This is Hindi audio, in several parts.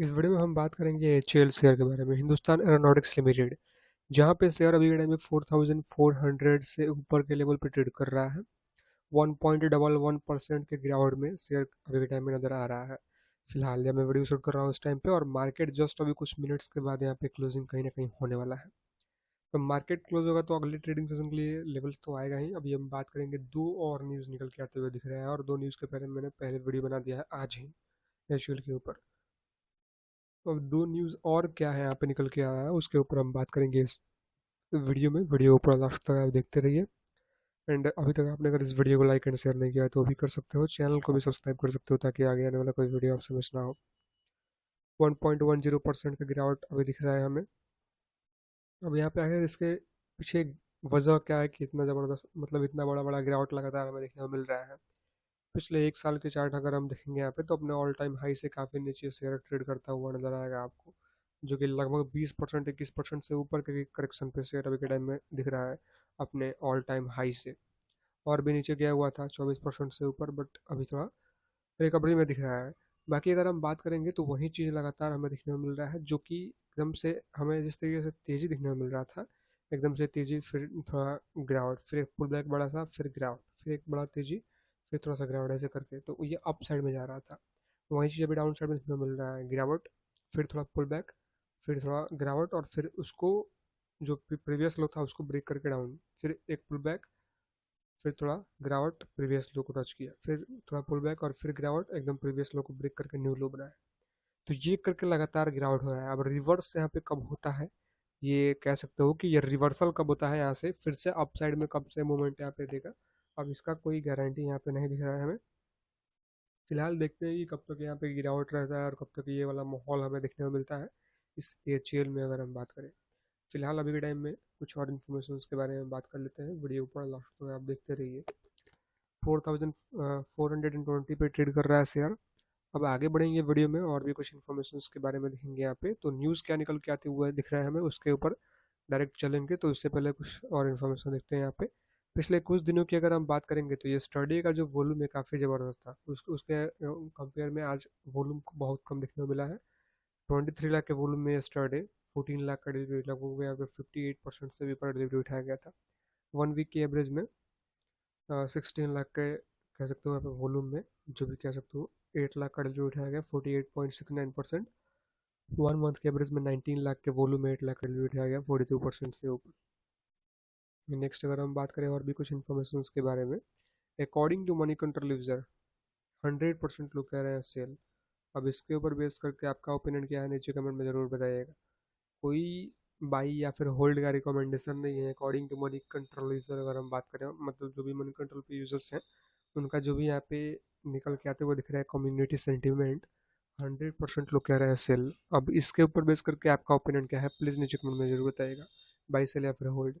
इस वीडियो में हम बात करेंगे एचएएल शेयर के बारे में, हिंदुस्तान एरोनॉटिक्स लिमिटेड, जहां पे शेयर अभी के टाइम में 4400 से ऊपर के लेवल पे ट्रेड कर रहा है। 1.11% के गिरावट में शेयर अभी के टाइम में नजर आ रहा है। फिलहाल जब मैं वीडियो शूट कर रहा हूँ इस टाइम पे, और मार्केट जस्ट अभी कुछ मिनट्स के बाद यहाँ पे क्लोजिंग कहीं ना कहीं होने वाला है। तो मार्केट क्लोज होगा तो अगले ट्रेडिंग सेशन के लिए लेवल तो आएगा ही। अभी हम बात करेंगे, दो और न्यूज़ निकल के आते हुए दिख रहे हैं, और दो न्यूज़ के पहले मैंने पहले वीडियो बना दिया है आज ही एचएएल के ऊपर। तो अब दो न्यूज़ और क्या है यहाँ पे निकल के आया है, उसके ऊपर हम बात करेंगे इस वीडियो में। वीडियो ऊपर लास्ट तक आप देखते रहिए। एंड अभी तक आपने अगर इस वीडियो को लाइक एंड शेयर नहीं किया है तो भी कर सकते हो, चैनल को भी सब्सक्राइब कर सकते हो ताकि आगे आने वाला कोई वीडियो आपसे मिस ना हो। 1.10% का गिरावट अभी दिख रहा है हमें। अब यहाँ पे आखिर इसके पीछे वजह क्या है कि इतना ज़बरदस्त, मतलब इतना बड़ा बड़ा गिरावट लगातार हमें देखने को मिल रहा है। पिछले एक साल के चार्ट अगर हम देखेंगे यहाँ पे, तो अपने ऑल टाइम हाई से काफ़ी नीचे शेयर ट्रेड करता हुआ नजर आएगा आपको, जो कि लगभग 20% 21% से ऊपर के करेक्शन पे शेयर अभी के टाइम में दिख रहा है अपने ऑल टाइम हाई से। और भी नीचे गया हुआ था 24% से ऊपर, बट अभी थोड़ा रिकवरी में दिख रहा है। बाकी अगर हम बात करेंगे तो वही चीज़ लगातार हमें देखने को मिल रहा है, जो कि एकदम से हमें जिस तरीके से तेज़ी दिखने को मिल रहा था, एकदम से तेज़ी, फिर थोड़ा गिरावट, फिर एक पुल बैक बड़ा सा, फिर गिरावट, फिर एक बड़ा तेज़ी, फिर थोड़ा सा गिरावट, ऐसे करके तो ये अप साइड में जा रहा था। वही चीज़ अभी डाउन साइड में देखने को मिल रहा है, गिरावट, फिर थोड़ा पुल बैक, फिर थोड़ा गिरावट, और फिर उसको जो प्रीवियस लो था उसको ब्रेक करके डाउन, फिर एक पुल बैक, फिर थोड़ा गिरावट, प्रीवियस लो को टच किया, फिर थोड़ा पुल बैक, और फिर गिरावट, एकदम प्रीवियस लो को ब्रेक करके न्यू लो बनाया। तो ये करके लगातार गिरावट हो रहा है। अब रिवर्स यहाँ पे कब होता है, ये कह सकते हो कि ये रिवर्सल कब होता है, यहाँ से फिर से अप साइड में कब से मूवमेंट यहाँ पे देगा, अब इसका कोई गारंटी यहाँ पे नहीं दिख रहा है हमें। फिलहाल देखते हैं कि कब तक यहाँ पे गिरावट रहता है और कब तक ये वाला माहौल हमें देखने को मिलता है इस एचएल में, अगर हम बात करें। फिलहाल अभी के टाइम में कुछ और इन्फॉर्मेशन के बारे में बात कर लेते हैं। वीडियो ऊपर लास्ट तक आप देखते रहिए। 4420 पे ट्रेड कर रहा है शेयर। अब आगे बढ़ेंगे वीडियो में, और भी कुछ इन्फॉर्मेशन के बारे में देखेंगे यहाँ पे। तो न्यूज़ क्या निकल के आते हुए दिख रहा है हमें, उसके ऊपर डायरेक्ट चलेंगे। तो इससे पहले कुछ और इन्फॉर्मेशन देखते हैं यहाँ पे। पिछले कुछ दिनों की अगर हम बात करेंगे तो ये स्टडी का जो वॉल्यूम है काफ़ी ज़बरदस्त था, उसके कंपेयर में आज वॉल्यूम बहुत कम देखने को मिला है। 23 लाख के वॉल्यूम में स्टडी 14 लाख का डिलीवरी, लगभग यहाँ पे 58% से भी ऊपर डिलीवरी उठाया गया था। 1 वीक की एवरेज में 16 लाख के कह सकते हो यहाँ पे वॉल्यूम में, जो भी कह सकते हो 8 लाख का डिलीवरी उठाया गया, 48.69%। 1 मंथ के एवरेज में 19 लाख के वॉल्यूम में 8 लाख का डिलीवरी उठाया गया, 42% से ऊपर। नेक्स्ट अगर हम बात करें और भी कुछ इन्फॉर्मेशन के बारे में, according to Moneycontrol user 100% लोग कह रहे हैं सेल। अब इसके ऊपर बेस करके आपका ओपिनियन क्या है, नीचे कमेंट में ज़रूर बताइएगा। कोई बाई या फिर होल्ड का रिकमेंडेशन नहीं है। According to Moneycontrol user अगर हम बात करें, मतलब जो भी मनी कंट्रोल पे यूजर्स हैं, उनका जो भी यहाँ पे निकल के आते हुए दिख रहा है कम्युनिटी सेंटिमेंट, 100% लोग कह रहे हैं सेल। अब इसके ऊपर बेस करके आपका ओपिनियन क्या है, प्लीज़ नीचे कमेंट में जरूर बताइएगा, बाई सेल या फिर होल्ड।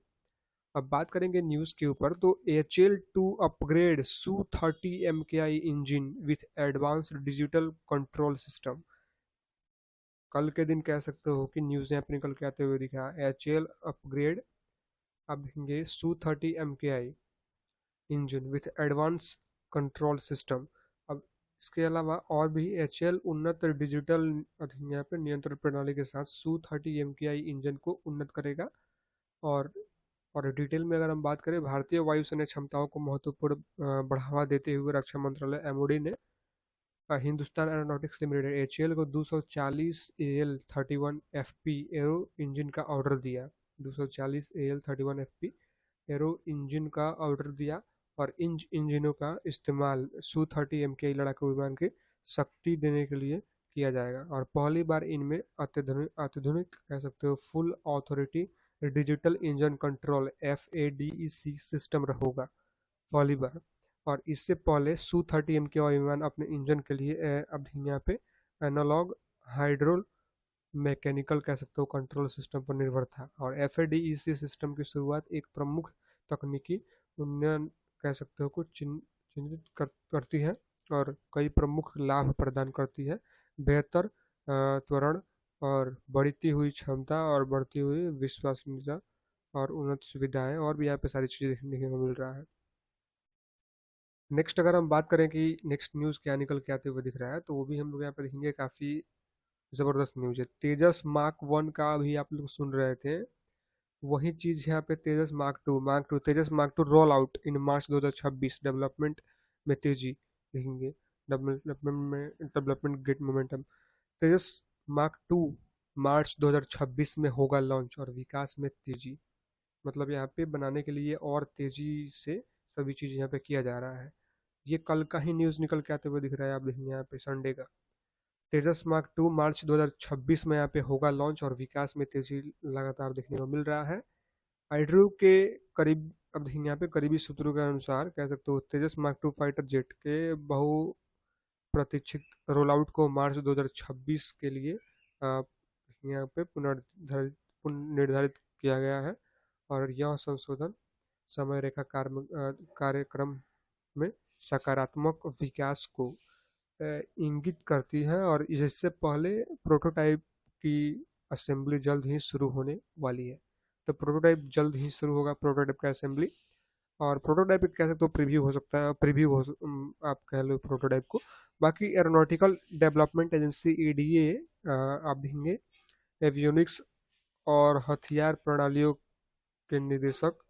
अब बात करेंगे न्यूज़ के ऊपर, तो H L two upgrade Su 30 MKI engine with advanced digital control system. कल के दिन कह सकते हो कि न्यूज़ यहाँ पे निकल के आते हुए दिखा, एच एल अपग्रेड, अब देखेंगे Su 30 MKI engine with advance control system. अब इसके अलावा और भी एच एल उन्नत डिजिटल यहाँ पे नियंत्रण प्रणाली के साथ Su 30 MKI इंजन को उन्नत करेगा। और डिटेल में अगर हम बात करें, भारतीय वायुसेना क्षमताओं को महत्वपूर्ण बढ़ावा देते हुए रक्षा मंत्रालय एमओडी ने हिंदुस्तान एरोनॉटिक्स लिमिटेड एचएएल को 240 AL31FP एरो इंजन का ऑर्डर दिया। 240 AL31FP एरो इंजन का ऑर्डर दिया, और इन इंजनों का इस्तेमाल Su 30 MKI लड़ाकू विमान की शक्ति देने के लिए किया जाएगा, और पहली बार इनमें अत्याधुनिक अत्याधुनिक कह सकते हो full authority digital engine control FADEC system होगा, पहली बार। और इससे पहले Su 30 MKI विमान अपने इंजन के लिए अब यहाँ पे एनालॉग हाइड्रो मैकेनिकल कह सकते हो कंट्रोल सिस्टम पर निर्भर था। और FADEC सिस्टम की शुरुआत एक प्रमुख तकनीकी उन्नयन कह सकते हो को चिन्हित करती है, और कई प्रमुख लाभ प्रदान करती है। बेहतर त्वरण, और बढ़ती हुई क्षमता, और बढ़ती हुई विश्वसनीयता, और उन्नत सुविधाएं, और भी यहाँ पे सारी चीज़ें देखने को मिल रहा है। नेक्स्ट अगर हम बात करें कि नेक्स्ट न्यूज़ क्या निकल के आते हुए दिख रहा है, तो वो भी हम लोग यहाँ पे देखेंगे काफ़ी ज़बरदस्त न्यूज़ है। तेजस मार्क 1 का भी आप लोग सुन रहे थे, वही चीज़ यहाँ पे Tejas mark 2 Tejas mark 2 roll out in March 2026, development में तेजी देखेंगे, development get momentum. Tejas mark 2 March 2026 में होगा लॉन्च और विकास में तेजी, मतलब यहाँ पे बनाने के लिए और तेजी से सभी चीज़ यहाँ पे किया जा रहा है। ये कल का ही न्यूज़ निकल के आते हुए दिख रहा है, आप देखेंगे यहाँ पे संडे का। तेजस मार्क 2 मार्च 2026 में यहाँ पे होगा लॉन्च और विकास में तेजी लगातार देखने को मिल रहा है। हाइड्रो के करीब, अब देखेंगे यहाँ पे करीबी सूत्रों के अनुसार कह सकते हो तेजस मार्क 2 फाइटर जेट के बहुप्रतीक्षित रोल आउट को मार्च 2026 के लिए यहाँ पे पुनर्निर्धारित किया गया है और यह संशोधन समय रेखा कार्यक्रम में सकारात्मक विकास को इंगित करती है और इससे पहले प्रोटोटाइप की असेंबली जल्द ही शुरू होने वाली है। तो प्रोटोटाइप जल्द ही शुरू होगा, प्रोटोटाइप का असेंबली। और प्रोटोटाइप कह सकते हो प्रीव्यू हो सकता है, आप कह लो प्रोटोटाइप को। बाकी एरोनॉटिकल डेवलपमेंट एजेंसी एडीए आप देखेंगे एवियोनिक्स और हथियार प्रणालियों के निदेशक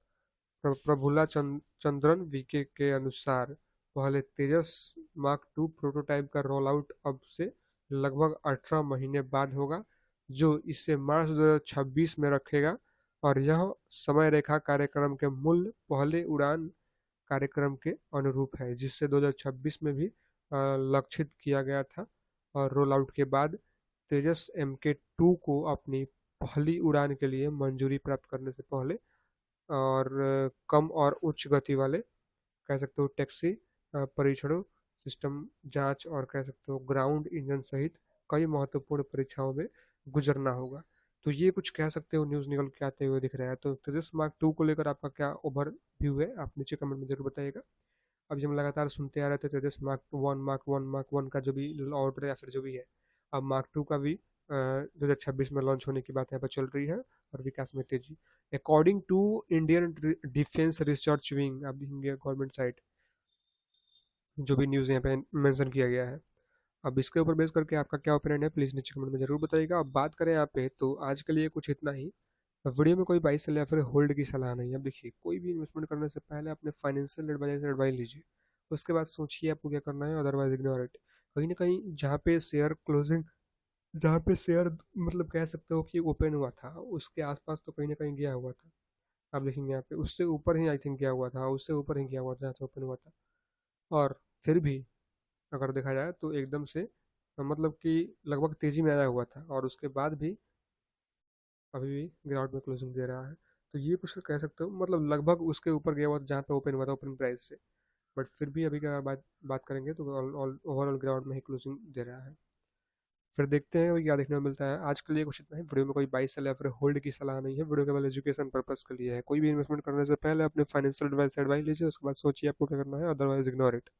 प्रफुल्ला चंद्रन वीके के अनुसार पहले तेजस मार्क 2 प्रोटोटाइप का रोल आउट अब से लगभग 18 महीने बाद होगा, जो इसे मार्च 2026 में रखेगा और यह समय रेखा कार्यक्रम के मूल पहले उड़ान कार्यक्रम के अनुरूप है, जिससे 2026 में भी लक्षित किया गया था। और रोल आउट के बाद तेजस MK2 को अपनी पहली उड़ान के लिए मंजूरी प्राप्त करने से पहले और कम और उच्च गति वाले कह सकते हो टैक्सी परीक्षणों, सिस्टम जांच और कह सकते हो ग्राउंड इंजन सहित कई महत्वपूर्ण परीक्षाओं में गुजरना होगा। तो ये कुछ कह सकते हो न्यूज़ निकल के आते हुए दिख रहा है। तो तेजस मार्क 2 को लेकर आपका क्या ओवरव्यू है, आप नीचे कमेंट में जरूर बताइएगा। अभी हम लगातार सुनते आ रहे थे तेजस मार्क 1 का जो भी ऑर्डर या फिर जो भी है, अब मार्क 2 का भी 2026 में लॉन्च होने की बात यहाँ पर चल रही है और विकास में तेजी। According to Indian defence research wing, आप देखेंगे गवर्नमेंट साइट, जो भी न्यूज़ यहाँ पे मेंशन किया गया है। अब इसके ऊपर बेस करके आपका क्या ओपिनियन है, प्लीज़ नीचे कमेंट में जरूर बताइएगा। अब बात करें यहाँ पे, तो आज के लिए कुछ इतना ही। वीडियो में कोई बाई सेल या फिर होल्ड की सलाह नहीं है। अब देखिए, कोई भी इन्वेस्टमेंट करने से पहले अपने फाइनेंशियल एडवाइजर से एडवाइस लीजिए, उसके बाद सोचिए आपको क्या करना है, अदरवाइज इग्नोर इट। कहीं ना कहीं जहाँ पे शेयर मतलब कह सकते हो कि ओपन हुआ था, उसके आसपास तो कहीं ना कहीं गया हुआ था। आप देखेंगे यहाँ पे उससे ऊपर ही आई थिंक गया हुआ था, उससे ऊपर ही गया हुआ था जहाँ से ओपन हुआ था। और फिर भी अगर देखा जाए तो एकदम से मतलब कि लगभग तेजी में आया हुआ था और उसके बाद भी अभी भी गिरावट में क्लोजिंग दे रहा है। तो ये कुछ कह सकते हो, मतलब लगभग उसके ऊपर गया हुआ था जहाँ पे ओपन हुआ था ओपन प्राइस से। बट फिर भी अभी का बात करेंगे तो ओवरऑल गिरावट में ही क्लोजिंग दे रहा है। फिर देखते हैं अभी क्या देखने को मिलता है। आज के लिए कुछ इतना ही। वीडियो में कोई बाई सेल या फिर होल्ड की सलाह नहीं है, वीडियो केवल एजुकेशन पर्पस के लिए है। कोई भी इन्वेस्टमेंट करने से पहले अपने फाइनेंशियल एडवाइस लीजिए, उसके बाद सोचिए आपको क्या करना है, अदरवाइज इग्नोर इट।